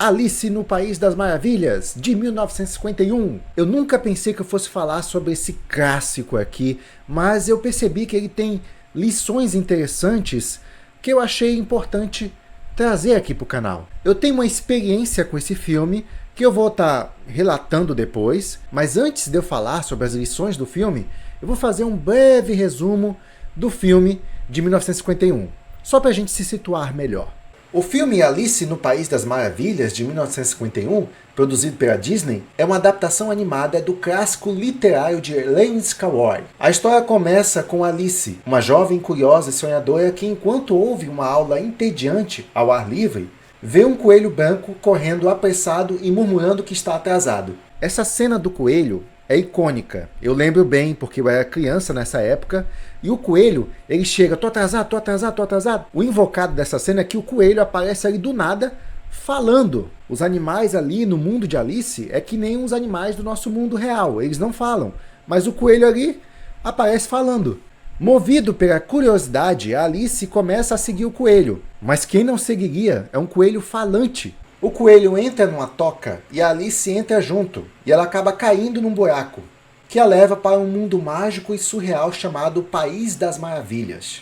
Alice no País das Maravilhas, de 1951. Eu nunca pensei que eu fosse falar sobre esse clássico aqui, mas eu percebi que ele tem lições interessantes que eu achei importante trazer aqui para o canal. Eu tenho uma experiência com esse filme que eu vou estar relatando depois, mas antes de eu falar sobre as lições do filme, eu vou fazer um breve resumo do filme de 1951, só para a gente se situar melhor. O filme Alice no País das Maravilhas, de 1951, produzido pela Disney, é uma adaptação animada do clássico literário de Lewis Carroll. A história começa com Alice, uma jovem curiosa e sonhadora que, enquanto ouve uma aula entediante ao ar livre, vê um coelho branco correndo apressado e murmurando que está atrasado. Essa cena do coelho é icônica. Eu lembro bem, porque eu era criança nessa época, e o coelho, ele chega, tô atrasado, tô atrasado, tô atrasado. O invocado dessa cena é que o coelho aparece ali do nada, falando. Os animais ali no mundo de Alice é que nem os animais do nosso mundo real, eles não falam. Mas o coelho ali aparece falando. Movido pela curiosidade, a Alice começa a seguir o coelho. Mas quem não seguiria é um coelho falante. O coelho entra numa toca e a Alice entra junto, e ela acaba caindo num buraco, que a leva para um mundo mágico e surreal chamado País das Maravilhas.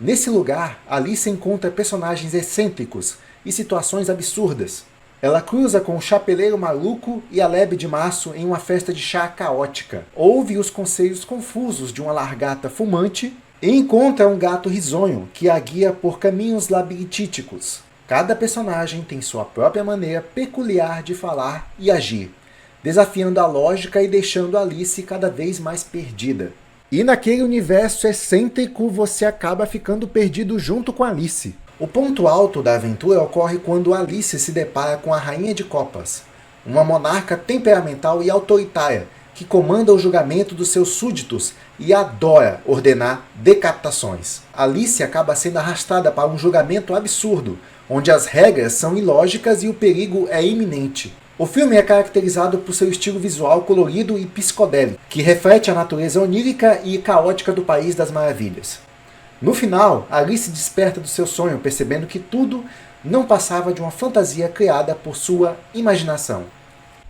Nesse lugar, Alice encontra personagens excêntricos e situações absurdas. Ela cruza com o chapeleiro maluco e a lebre de março em uma festa de chá caótica, ouve os conselhos confusos de uma largata fumante e encontra um gato risonho que a guia por caminhos labirintíticos. Cada personagem tem sua própria maneira peculiar de falar e agir, desafiando a lógica e deixando Alice cada vez mais perdida. E naquele universo excêntrico você acaba ficando perdido junto com Alice. O ponto alto da aventura ocorre quando Alice se depara com a Rainha de Copas, uma monarca temperamental e autoritária que comanda o julgamento dos seus súditos e adora ordenar decapitações. Alice acaba sendo arrastada para um julgamento absurdo, onde as regras são ilógicas e o perigo é iminente. O filme é caracterizado por seu estilo visual colorido e psicodélico, que reflete a natureza onírica e caótica do País das Maravilhas. No final, Alice desperta do seu sonho, percebendo que tudo não passava de uma fantasia criada por sua imaginação.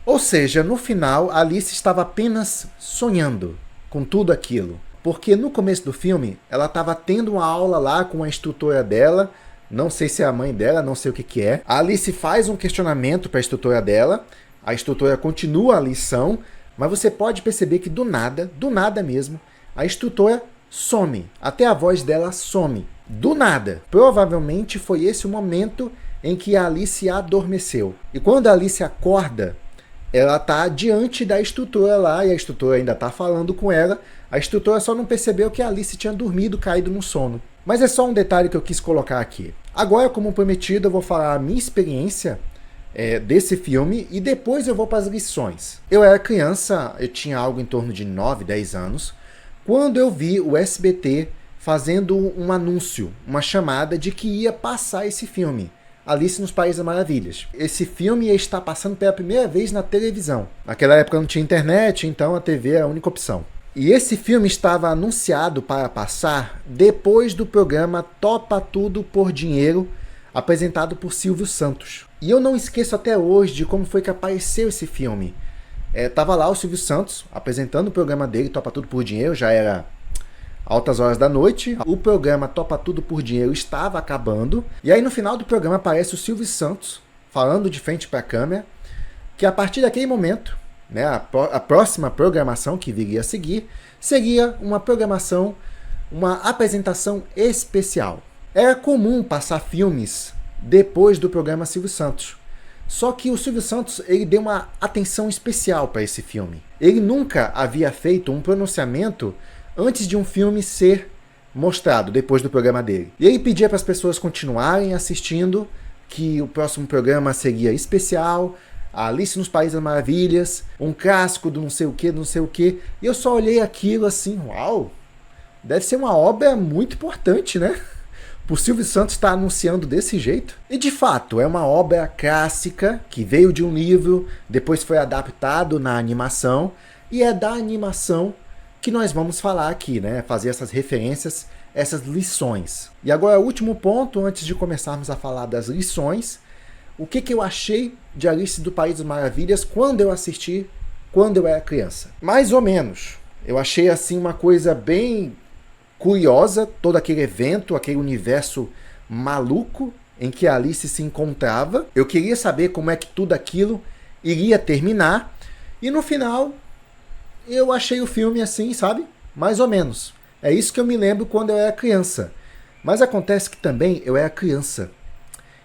Ou seja, no final, Alice estava apenas sonhando com tudo aquilo. Porque no começo do filme, ela estava tendo uma aula lá com a instrutora dela, não sei se é a mãe dela, não sei o que é. A Alice faz um questionamento para a instrutora dela, a instrutora continua a lição, mas você pode perceber que do nada mesmo, a instrutora some, até a voz dela some, do nada. Provavelmente foi esse o momento em que a Alice adormeceu. E quando a Alice acorda, ela está diante da instrutora lá, e a instrutora ainda está falando com ela. A instrutora só não percebeu que a Alice tinha dormido, caído no sono. Mas é só um detalhe que eu quis colocar aqui. Agora, como prometido, eu vou falar a minha experiência desse filme e depois eu vou para as lições. Eu era criança, eu tinha algo em torno de 9, 10 anos, quando eu vi o SBT fazendo um anúncio, uma chamada de que ia passar esse filme, Alice nos Países das Maravilhas. Esse filme ia estar passando pela primeira vez na televisão. Naquela época não tinha internet, então a TV era a única opção. E esse filme estava anunciado para passar depois do programa Topa Tudo por Dinheiro, apresentado por Silvio Santos. E eu não esqueço até hoje de como foi que apareceu esse filme. Tava lá o Silvio Santos apresentando o programa dele, Topa Tudo por Dinheiro, já era altas horas da noite. O programa Topa Tudo por Dinheiro estava acabando. E aí no final do programa aparece o Silvio Santos falando de frente para a câmera, que a partir daquele momento, né, a próxima programação que viria a seguir seria uma programação, uma apresentação especial. Era comum passar filmes depois do programa Silvio Santos. Só que o Silvio Santos ele deu uma atenção especial para esse filme. Ele nunca havia feito um pronunciamento antes de um filme ser mostrado, depois do programa dele. E ele pedia para as pessoas continuarem assistindo, que o próximo programa seria especial, a Alice nos Países das Maravilhas, um clássico do não sei o que, não sei o que. E eu só olhei aquilo assim, uau, deve ser uma obra muito importante, né? O Silvio Santos está anunciando desse jeito. E de fato, é uma obra clássica que veio de um livro, depois foi adaptado na animação, e é da animação que nós vamos falar aqui, né? Fazer essas referências, essas lições. E agora, o último ponto, antes de começarmos a falar das lições, o que eu achei de Alice do País das Maravilhas quando eu assisti, quando eu era criança. Mais ou menos. Eu achei assim uma coisa bem curiosa, todo aquele evento, aquele universo maluco em que a Alice se encontrava. Eu queria saber como é que tudo aquilo iria terminar. E no final, eu achei o filme assim, sabe? Mais ou menos. É isso que eu me lembro quando eu era criança. Mas acontece que também eu era criança.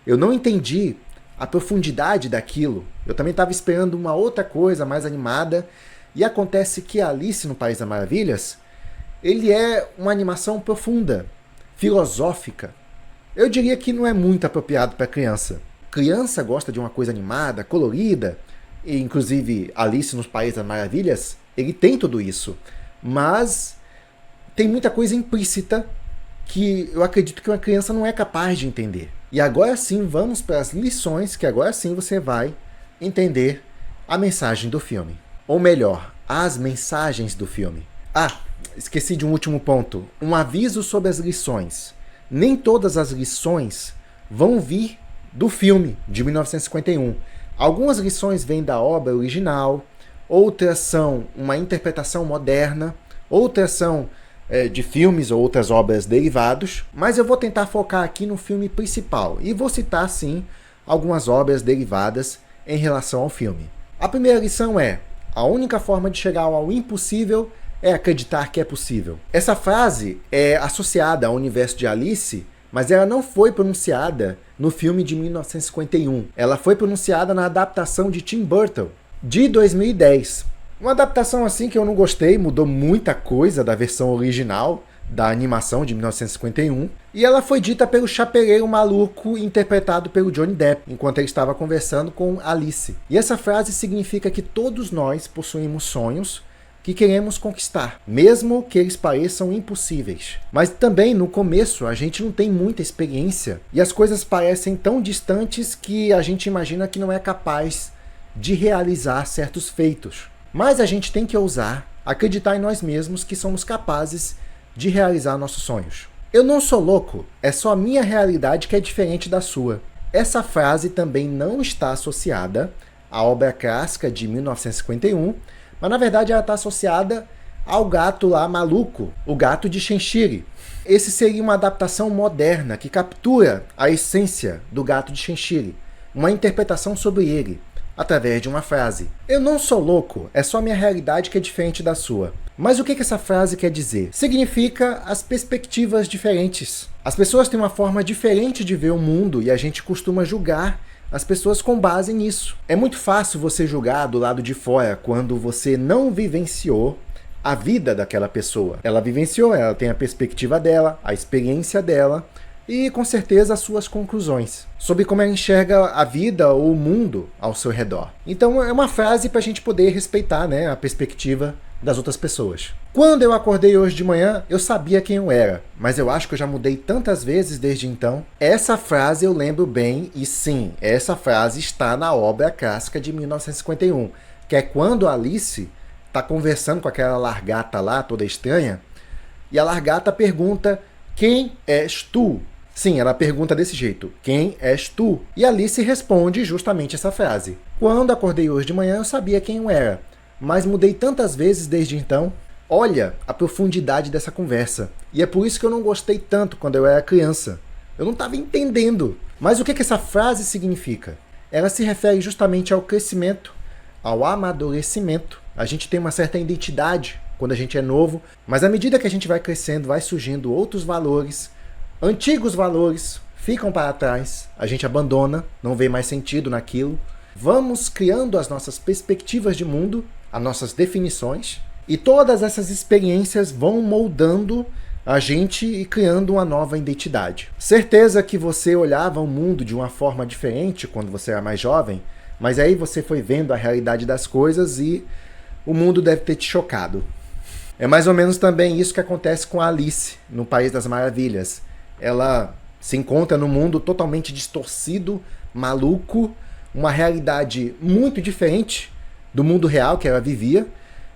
Eu não entendi a profundidade daquilo. Eu também estava esperando uma outra coisa mais animada. E acontece que Alice no País das Maravilhas, ele é uma animação profunda, filosófica. Eu diria que não é muito apropriado para criança. Criança gosta de uma coisa animada, colorida, e inclusive Alice nos País das Maravilhas, ele tem tudo isso. Mas tem muita coisa implícita que eu acredito que uma criança não é capaz de entender. E agora sim, vamos para as lições, que agora sim você vai entender a mensagem do filme. Ou melhor, as mensagens do filme. Ah, esqueci de um último ponto. Um aviso sobre as lições. Nem todas as lições vão vir do filme de 1951. Algumas lições vêm da obra original, outras são uma interpretação moderna, outras são de filmes ou outras obras derivados, mas eu vou tentar focar aqui no filme principal e vou citar sim algumas obras derivadas em relação ao filme. A primeira lição é: a única forma de chegar ao impossível é acreditar que é possível. Essa frase é associada ao universo de Alice, mas ela não foi pronunciada no filme de 1951. Ela foi pronunciada na adaptação de Tim Burton, de 2010. Uma adaptação assim que eu não gostei, mudou muita coisa da versão original da animação de 1951, e ela foi dita pelo chapeleiro maluco interpretado pelo Johnny Depp, enquanto ele estava conversando com Alice. E essa frase significa que todos nós possuímos sonhos que queremos conquistar, mesmo que eles pareçam impossíveis. Mas também, no começo, a gente não tem muita experiência, e as coisas parecem tão distantes que a gente imagina que não é capaz de realizar certos feitos. Mas a gente tem que ousar, acreditar em nós mesmos que somos capazes de realizar nossos sonhos. Eu não sou louco, é só a minha realidade que é diferente da sua. Essa frase também não está associada à obra clássica de 1951, mas na verdade ela está associada ao gato lá maluco, o gato de Shenshiri. Esse seria uma adaptação moderna que captura a essência do gato de Shenshiri, uma interpretação sobre ele, através de uma frase. Eu não sou louco, é só a minha realidade que é diferente da sua. Mas o que essa frase quer dizer? Significa as perspectivas diferentes. As pessoas têm uma forma diferente de ver o mundo e a gente costuma julgar as pessoas com base nisso. É muito fácil você julgar do lado de fora quando você não vivenciou a vida daquela pessoa. Ela vivenciou, ela tem a perspectiva dela, a experiência dela, e com certeza as suas conclusões sobre como ela enxerga a vida ou o mundo ao seu redor. Então é uma frase para a gente poder respeitar, né, a perspectiva das outras pessoas. Quando eu acordei hoje de manhã, eu sabia quem eu era, mas eu acho que eu já mudei tantas vezes desde então. Essa frase eu lembro bem, e sim, essa frase está na obra clássica de 1951, que é quando a Alice está conversando com aquela largata lá, toda estranha, e a largata pergunta: quem és tu? Sim, ela pergunta desse jeito: quem és tu? E Alice responde justamente essa frase: quando acordei hoje de manhã, eu sabia quem eu era, mas mudei tantas vezes desde então. Olha a profundidade dessa conversa. E é por isso que eu não gostei tanto quando eu era criança. Eu não estava entendendo. Mas o que essa frase significa? Ela se refere justamente ao crescimento, ao amadurecimento. A gente tem uma certa identidade quando a gente é novo, mas à medida que a gente vai crescendo, vai surgindo outros valores. Antigos valores ficam para trás, a gente abandona, não vê mais sentido naquilo. Vamos criando as nossas perspectivas de mundo, as nossas definições, e todas essas experiências vão moldando a gente e criando uma nova identidade. Certeza que você olhava o mundo de uma forma diferente quando você era mais jovem, mas aí você foi vendo a realidade das coisas e o mundo deve ter te chocado. É mais ou menos também isso que acontece com a Alice no País das Maravilhas. Ela se encontra num mundo totalmente distorcido, maluco, uma realidade muito diferente do mundo real que ela vivia,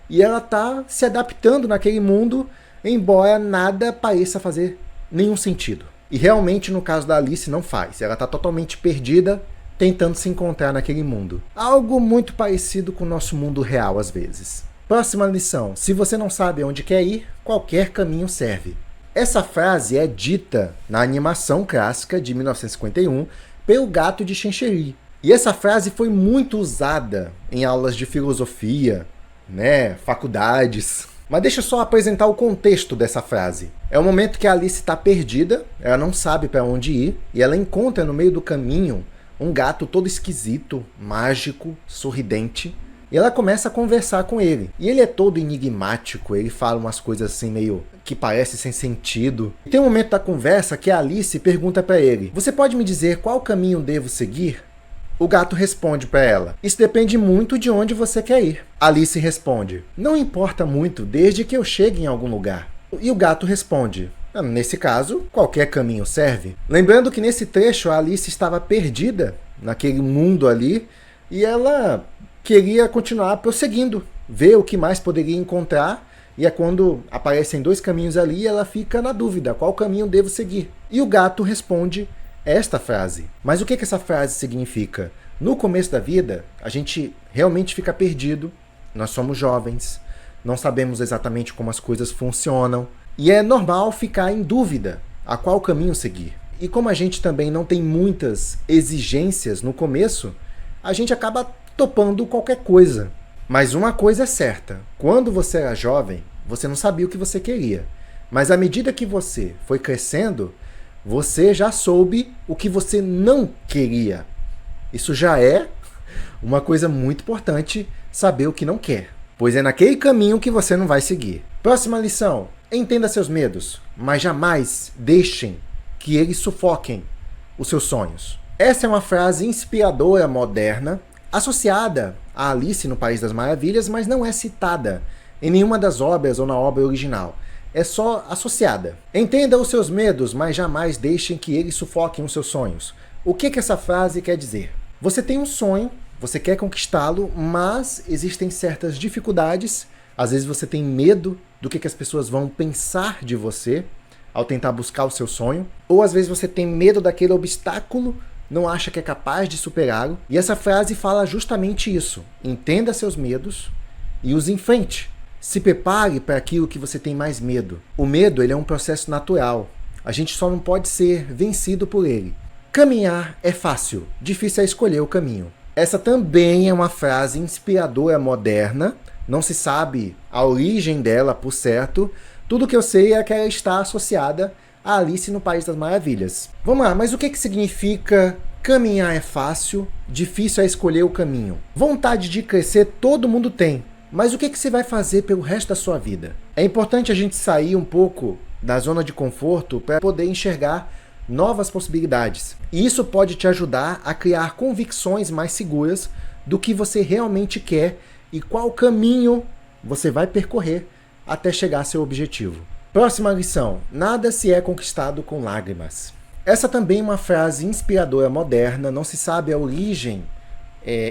e ela está se adaptando naquele mundo, embora nada pareça fazer nenhum sentido. E realmente no caso da Alice não faz. Ela está totalmente perdida tentando se encontrar naquele mundo. Algo muito parecido com o nosso mundo real às vezes. Próxima lição. Se você não sabe onde quer ir, qualquer caminho serve. Essa frase é dita na animação clássica de 1951 pelo Gato de Chinchery. E essa frase foi muito usada em aulas de filosofia, faculdades. Mas deixa eu só apresentar o contexto dessa frase. É o momento que a Alice está perdida, ela não sabe para onde ir, e ela encontra no meio do caminho um gato todo esquisito, mágico, sorridente, e ela começa a conversar com ele. E ele é todo enigmático, ele fala umas coisas assim meio que parece sem sentido. E tem um momento da conversa que a Alice pergunta para ele: "Você pode me dizer qual caminho devo seguir?" O gato responde para ela: "Isso depende muito de onde você quer ir." Alice responde: "Não importa muito, desde que eu chegue em algum lugar." E o gato responde: "Nesse caso, qualquer caminho serve." Lembrando que nesse trecho a Alice estava perdida naquele mundo ali e ela queria continuar prosseguindo, ver o que mais poderia encontrar, e é quando aparecem dois caminhos ali, ela fica na dúvida, qual caminho devo seguir? E o gato responde esta frase. Mas o que essa frase significa? No começo da vida, a gente realmente fica perdido, nós somos jovens, não sabemos exatamente como as coisas funcionam, e é normal ficar em dúvida a qual caminho seguir. E como a gente também não tem muitas exigências no começo, a gente acaba topando qualquer coisa. Mas uma coisa é certa, quando você era jovem, você não sabia o que você queria. Mas à medida que você foi crescendo, você já soube o que você não queria. Isso já é uma coisa muito importante, saber o que não quer, pois é naquele caminho que você não vai seguir. Próxima lição. Entenda seus medos, mas jamais deixem que eles sufoquem os seus sonhos. Essa é uma frase inspiradora moderna, associada a Alice no País das Maravilhas, mas não é citada em nenhuma das obras ou na obra original. É só associada. Entenda os seus medos, mas jamais deixem que eles sufoquem os seus sonhos. O que essa frase quer dizer? Você tem um sonho, você quer conquistá-lo, mas existem certas dificuldades. Às vezes você tem medo do que as pessoas vão pensar de você ao tentar buscar o seu sonho. Ou às vezes você tem medo daquele obstáculo, não acha que é capaz de superá-lo. E essa frase fala justamente isso. Entenda seus medos e os enfrente. Se prepare para aquilo que você tem mais medo. O medo, ele é um processo natural. A gente só não pode ser vencido por ele. Caminhar é fácil, difícil é escolher o caminho. Essa também é uma frase inspiradora moderna. Não se sabe a origem dela por certo. Tudo que eu sei é que ela está associada a Alice no País das Maravilhas. Vamos lá, mas o que significa caminhar é fácil, difícil é escolher o caminho? Vontade de crescer todo mundo tem, mas o que você vai fazer pelo resto da sua vida? É importante a gente sair um pouco da zona de conforto para poder enxergar novas possibilidades. E isso pode te ajudar a criar convicções mais seguras do que você realmente quer e qual caminho você vai percorrer até chegar ao seu objetivo. Próxima lição. Nada se é conquistado com lágrimas. Essa também é uma frase inspiradora moderna, não se sabe a origem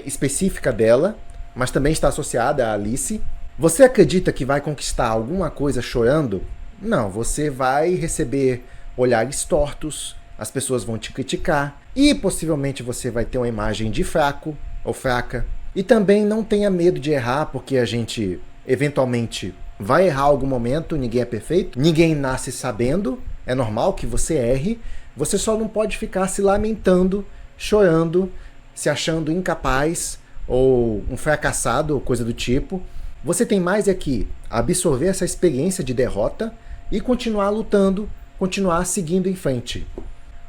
específica dela, mas também está associada a Alice. Você acredita que vai conquistar alguma coisa chorando? Não, você vai receber olhares tortos, as pessoas vão te criticar e possivelmente você vai ter uma imagem de fraco ou fraca. E também não tenha medo de errar, porque a gente eventualmente vai errar algum momento, ninguém é perfeito, ninguém nasce sabendo, é normal que você erre, você só não pode ficar se lamentando, chorando, se achando incapaz ou um fracassado ou coisa do tipo. Você tem mais é que absorver essa experiência de derrota e continuar lutando, continuar seguindo em frente.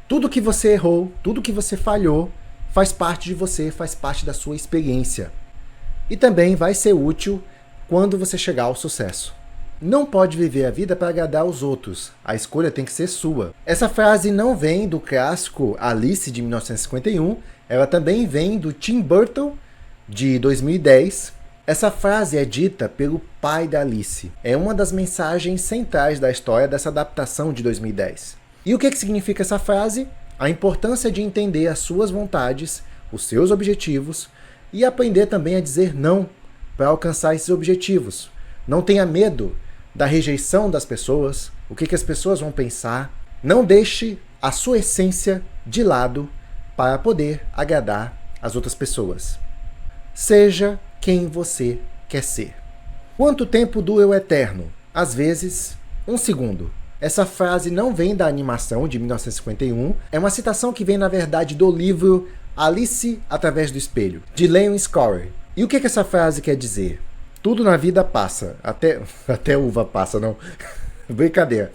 Tudo que você errou, tudo que você falhou, faz parte de você, faz parte da sua experiência. E também vai ser útil quando você chegar ao sucesso. Não pode viver a vida para agradar aos outros. A escolha tem que ser sua. Essa frase não vem do clássico Alice, de 1951. Ela também vem do Tim Burton, de 2010. Essa frase é dita pelo pai da Alice. É uma das mensagens centrais da história dessa adaptação de 2010. E o que significa essa frase? A importância de entender as suas vontades, os seus objetivos e aprender também a dizer não para alcançar esses objetivos. Não tenha medo da rejeição das pessoas, o que as pessoas vão pensar. Não deixe a sua essência de lado para poder agradar as outras pessoas. Seja quem você quer ser. Quanto tempo dura o eterno? Às vezes, 1 segundo. Essa frase não vem da animação de 1951, é uma citação que vem, na verdade, do livro Alice através do Espelho, de Lewis Carroll. E o que essa frase quer dizer? Tudo na vida passa, até uva passa, não. Brincadeira.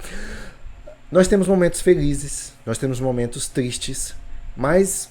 Nós temos momentos felizes, nós temos momentos tristes, mas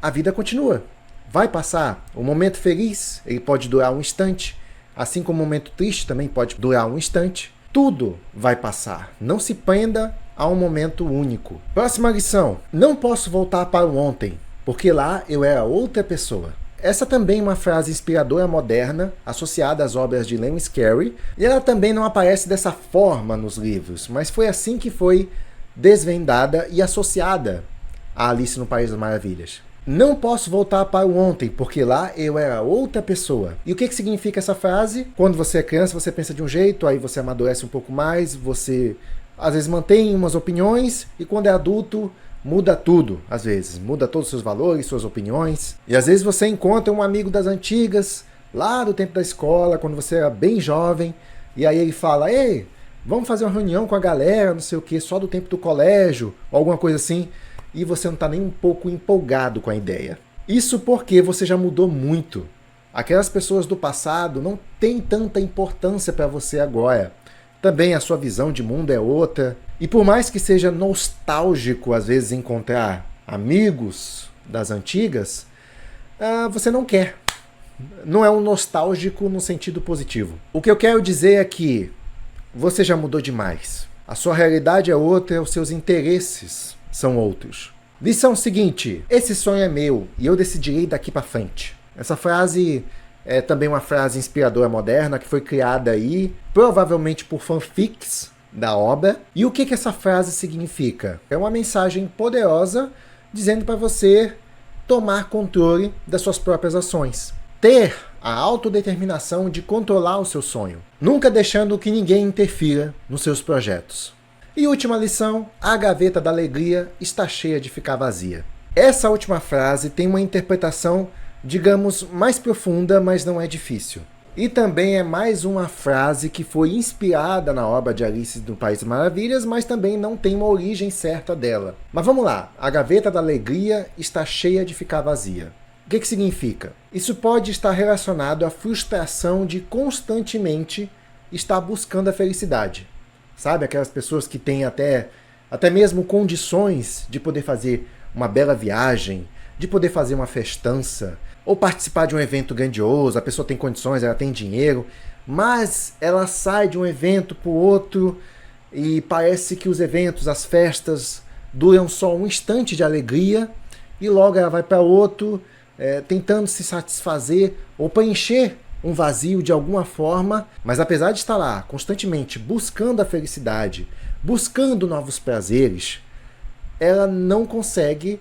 a vida continua. Vai passar. O momento feliz, ele pode durar um instante, assim como o momento triste também pode durar um instante. Tudo vai passar. Não se prenda a um momento único. Próxima lição. Não posso voltar para o ontem, porque lá eu era outra pessoa. Essa também é uma frase inspiradora moderna, associada às obras de Lewis Carroll, e ela também não aparece dessa forma nos livros, mas foi assim que foi desvendada e associada a Alice no País das Maravilhas. Não posso voltar para o ontem, porque lá eu era outra pessoa. E o que significa essa frase? Quando você é criança, você pensa de um jeito, aí você amadurece um pouco mais, você às vezes mantém umas opiniões, e quando é adulto, muda tudo, às vezes. Muda todos os seus valores, suas opiniões. E às vezes você encontra um amigo das antigas, lá do tempo da escola, quando você era bem jovem, e aí ele fala, ei, vamos fazer uma reunião com a galera, não sei o que, só do tempo do colégio, ou alguma coisa assim, e você não está nem um pouco empolgado com a ideia. Isso porque você já mudou muito. Aquelas pessoas do passado não têm tanta importância para você agora. Também a sua visão de mundo é outra. E por mais que seja nostálgico, às vezes, encontrar amigos das antigas, você não quer. Não é um nostálgico no sentido positivo. O que eu quero dizer é que você já mudou demais. A sua realidade é outra, os seus interesses são outros. Lição seguinte: esse sonho é meu e eu decidirei daqui para frente. Essa frase é também uma frase inspiradora moderna que foi criada aí, provavelmente por fanfics da obra. E o que essa frase significa? É uma mensagem poderosa dizendo para você tomar controle das suas próprias ações. Ter a autodeterminação de controlar o seu sonho, nunca deixando que ninguém interfira nos seus projetos. E última lição: a gaveta da alegria está cheia de ficar vazia. Essa última frase tem uma interpretação, digamos, mais profunda, mas não é difícil. E também é mais uma frase que foi inspirada na obra de Alice no País das Maravilhas, mas também não tem uma origem certa dela. Mas vamos lá, a gaveta da alegria está cheia de ficar vazia. O que significa? Isso pode estar relacionado à frustração de constantemente estar buscando a felicidade. Sabe, aquelas pessoas que têm até mesmo condições de poder fazer uma bela viagem, de poder fazer uma festança, ou participar de um evento grandioso, a pessoa tem condições, ela tem dinheiro, mas ela sai de um evento para o outro e parece que os eventos, as festas, duram só um instante de alegria e logo ela vai para outro, tentando se satisfazer ou preencher um vazio de alguma forma, mas apesar de estar lá constantemente buscando a felicidade, buscando novos prazeres, ela não consegue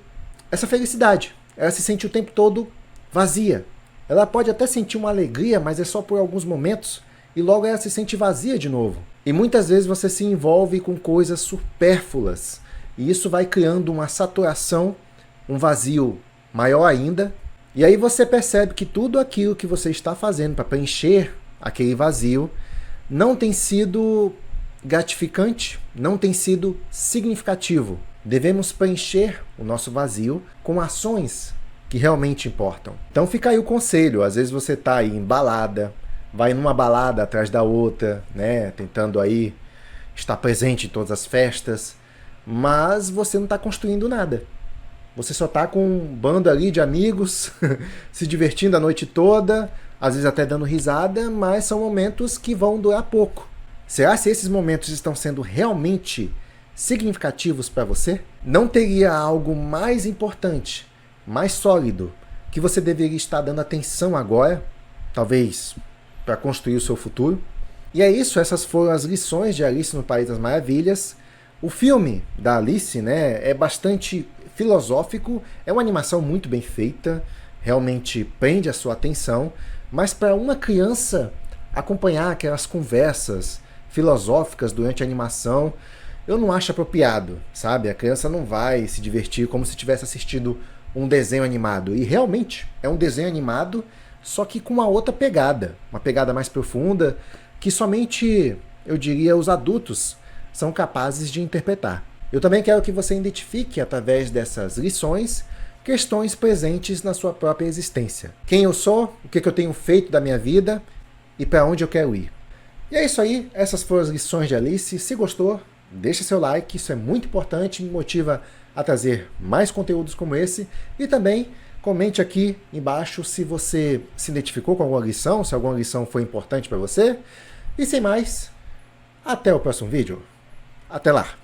essa felicidade. Ela se sente o tempo todo vazia. Ela pode até sentir uma alegria, mas é só por alguns momentos, e logo ela se sente vazia de novo. E muitas vezes você se envolve com coisas supérfluas, e isso vai criando uma saturação, um vazio maior ainda. E aí você percebe que tudo aquilo que você está fazendo para preencher aquele vazio não tem sido gratificante, não tem sido significativo. Devemos preencher o nosso vazio com ações que realmente importam. Então fica aí o conselho, às vezes você está aí em balada, vai numa balada atrás da outra, né, tentando aí estar presente em todas as festas, mas você não está construindo nada. Você só está com um bando ali de amigos, se divertindo a noite toda, às vezes até dando risada, mas são momentos que vão durar pouco. Será que esses momentos estão sendo realmente significativos para você? Não teria algo mais importante, mais sólido, que você deveria estar dando atenção agora, talvez para construir o seu futuro? E é isso, essas foram as lições de Alice no País das Maravilhas. O filme da Alice, né, é bastante filosófico, é uma animação muito bem feita, realmente prende a sua atenção, mas para uma criança acompanhar aquelas conversas filosóficas durante a animação, eu não acho apropriado, sabe? A criança não vai se divertir como se tivesse assistindo um desenho animado. E realmente é um desenho animado, só que com uma outra pegada. Uma pegada mais profunda, que somente, eu diria, os adultos são capazes de interpretar. Eu também quero que você identifique, através dessas lições, questões presentes na sua própria existência. Quem eu sou, o que eu tenho feito da minha vida e para onde eu quero ir. E é isso aí, essas foram as lições de Alice. Se gostou, deixa seu like, isso é muito importante, me motiva a trazer mais conteúdos como esse. E também comente aqui embaixo se você se identificou com alguma lição, se alguma lição foi importante para você. E sem mais, até o próximo vídeo. Até lá!